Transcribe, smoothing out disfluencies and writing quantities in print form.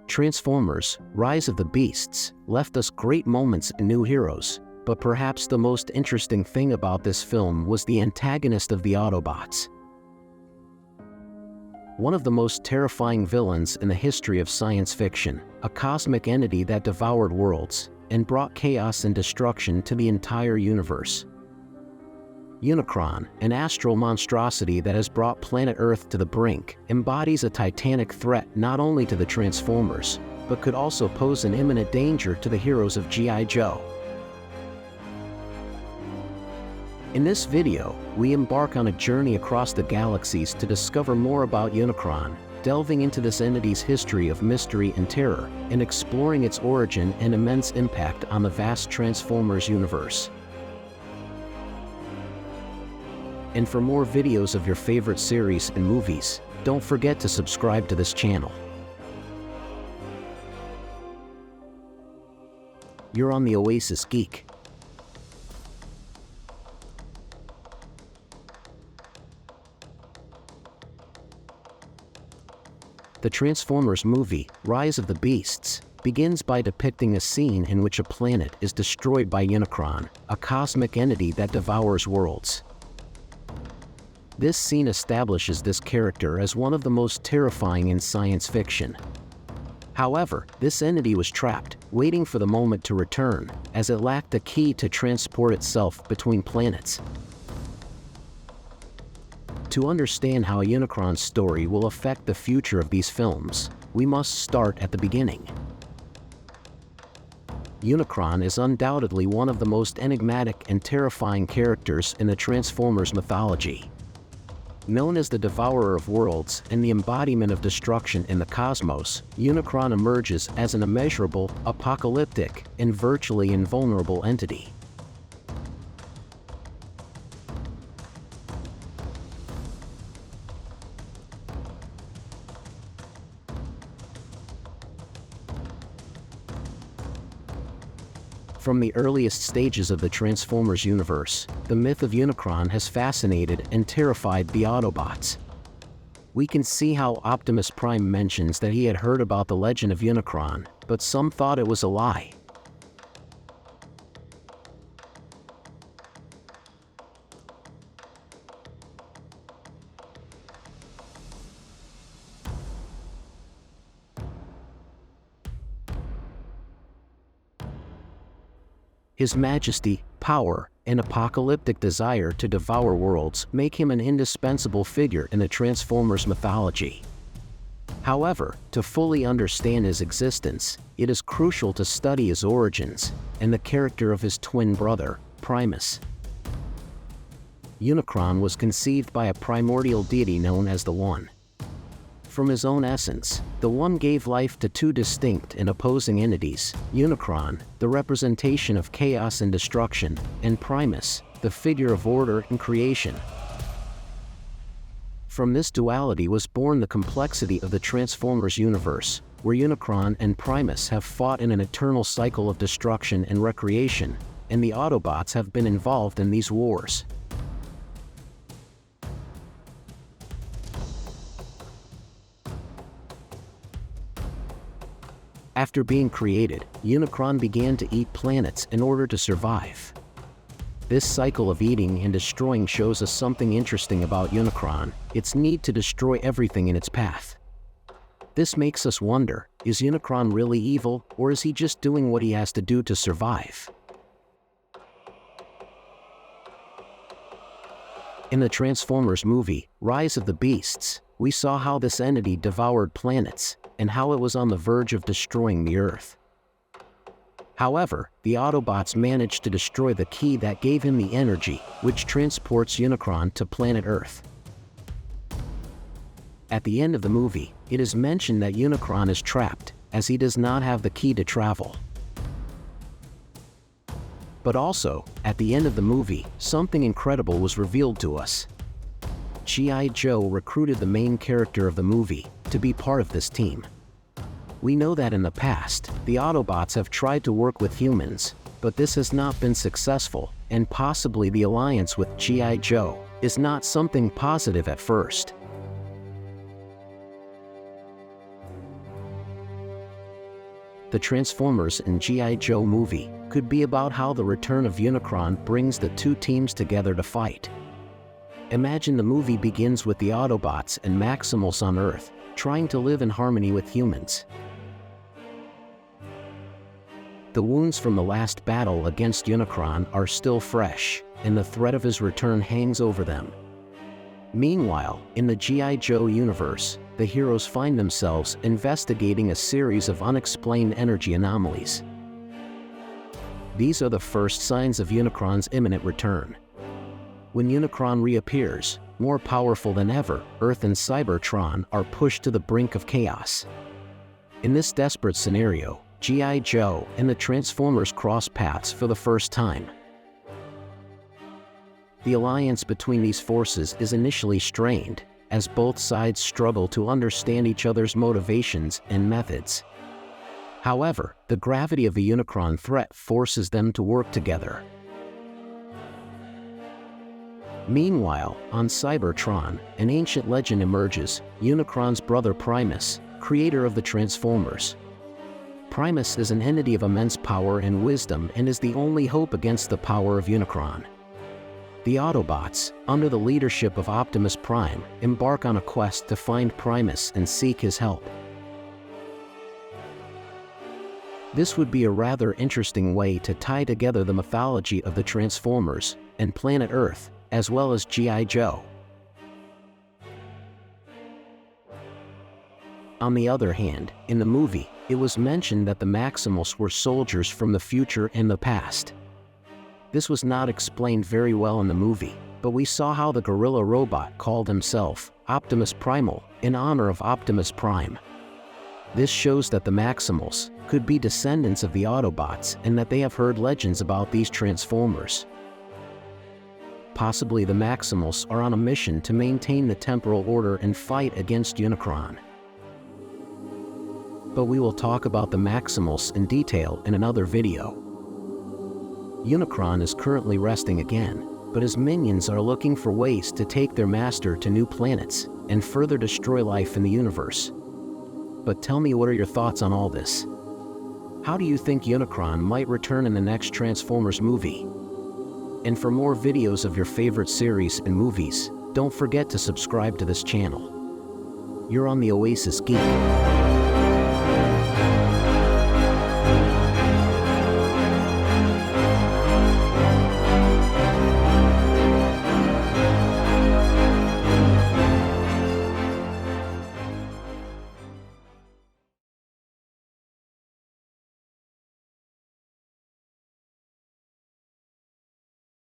Transformers: Rise of the Beasts left us great moments and new heroes, but perhaps the most interesting thing about this film was the antagonist of the Autobots. One of the most terrifying villains in the history of science fiction, a cosmic entity that devoured worlds and brought chaos and destruction to the entire universe. Unicron, an astral monstrosity that has brought planet Earth to the brink, embodies a titanic threat not only to the Transformers, but could also pose an imminent danger to the heroes of G.I. Joe. In this video, we embark on a journey across the galaxies to discover more about Unicron, delving into this entity's history of mystery and terror, and exploring its origin and immense impact on the vast Transformers universe. And for more videos of your favorite series and movies, don't forget to subscribe to this channel. You're on the Oasis Geek. The Transformers movie, Rise of the Beasts, begins by depicting a scene in which a planet is destroyed by Unicron, a cosmic entity that devours worlds. This scene establishes this character as one of the most terrifying in science fiction. However, this entity was trapped, waiting for the moment to return, as it lacked a key to transport itself between planets. To understand how Unicron's story will affect the future of these films, we must start at the beginning. Unicron is undoubtedly one of the most enigmatic and terrifying characters in the Transformers mythology. Known as the Devourer of Worlds and the embodiment of destruction in the cosmos, Unicron emerges as an immeasurable, apocalyptic, and virtually invulnerable entity. From the earliest stages of the Transformers universe, the myth of Unicron has fascinated and terrified the Autobots. We can see how Optimus Prime mentions that he had heard about the legend of Unicron, but some thought it was a lie. His majesty, power, and apocalyptic desire to devour worlds make him an indispensable figure in the Transformers mythology. However, to fully understand his existence, it is crucial to study his origins and the character of his twin brother, Primus. Unicron was conceived by a primordial deity known as the One. From his own essence, the One gave life to two distinct and opposing entities, Unicron, the representation of chaos and destruction, and Primus, the figure of order and creation. From this duality was born the complexity of the Transformers universe, where Unicron and Primus have fought in an eternal cycle of destruction and recreation, and the Autobots have been involved in these wars. After being created, Unicron began to eat planets in order to survive. This cycle of eating and destroying shows us something interesting about Unicron: its need to destroy everything in its path. This makes us wonder, is Unicron really evil, or is he just doing what he has to do to survive? In the Transformers movie, Rise of the Beasts, we saw how this entity devoured planets, and how it was on the verge of destroying the Earth. However, the Autobots managed to destroy the key that gave him the energy, which transports Unicron to planet Earth. At the end of the movie, it is mentioned that Unicron is trapped, as he does not have the key to travel. But also, at the end of the movie, something incredible was revealed to us. G.I. Joe recruited the main character of the movie to be part of this team. We know that in the past, the Autobots have tried to work with humans, but this has not been successful, and possibly the alliance with G.I. Joe is not something positive at first. The Transformers and G.I. Joe movie could be about how the return of Unicron brings the two teams together to fight. Imagine the movie begins with the Autobots and Maximals on Earth, trying to live in harmony with humans. The wounds from the last battle against Unicron are still fresh, and the threat of his return hangs over them. Meanwhile, in the G.I. Joe universe, the heroes find themselves investigating a series of unexplained energy anomalies. These are the first signs of Unicron's imminent return. When Unicron reappears, more powerful than ever, Earth and Cybertron are pushed to the brink of chaos. In this desperate scenario, G.I. Joe and the Transformers cross paths for the first time. The alliance between these forces is initially strained, as both sides struggle to understand each other's motivations and methods. However, the gravity of the Unicron threat forces them to work together. Meanwhile, on Cybertron, an ancient legend emerges: Unicron's brother Primus, creator of the Transformers. Primus is an entity of immense power and wisdom and is the only hope against the power of Unicron. The Autobots, under the leadership of Optimus Prime, embark on a quest to find Primus and seek his help. This would be a rather interesting way to tie together the mythology of the Transformers and planet Earth, as well as G.I. Joe. On the other hand, in the movie, it was mentioned that the Maximals were soldiers from the future and the past. This was not explained very well in the movie, but we saw how the gorilla robot called himself Optimus Primal in honor of Optimus Prime. This shows that the Maximals could be descendants of the Autobots and that they have heard legends about these Transformers. Possibly the Maximals are on a mission to maintain the temporal order and fight against Unicron. But we will talk about the Maximals in detail in another video. Unicron is currently resting again, but his minions are looking for ways to take their master to new planets and further destroy life in the universe. But tell me, what are your thoughts on all this? How do you think Unicron might return in the next Transformers movie? And for more videos of your favorite series and movies, don't forget to subscribe to this channel. You're on the Oasis Geek.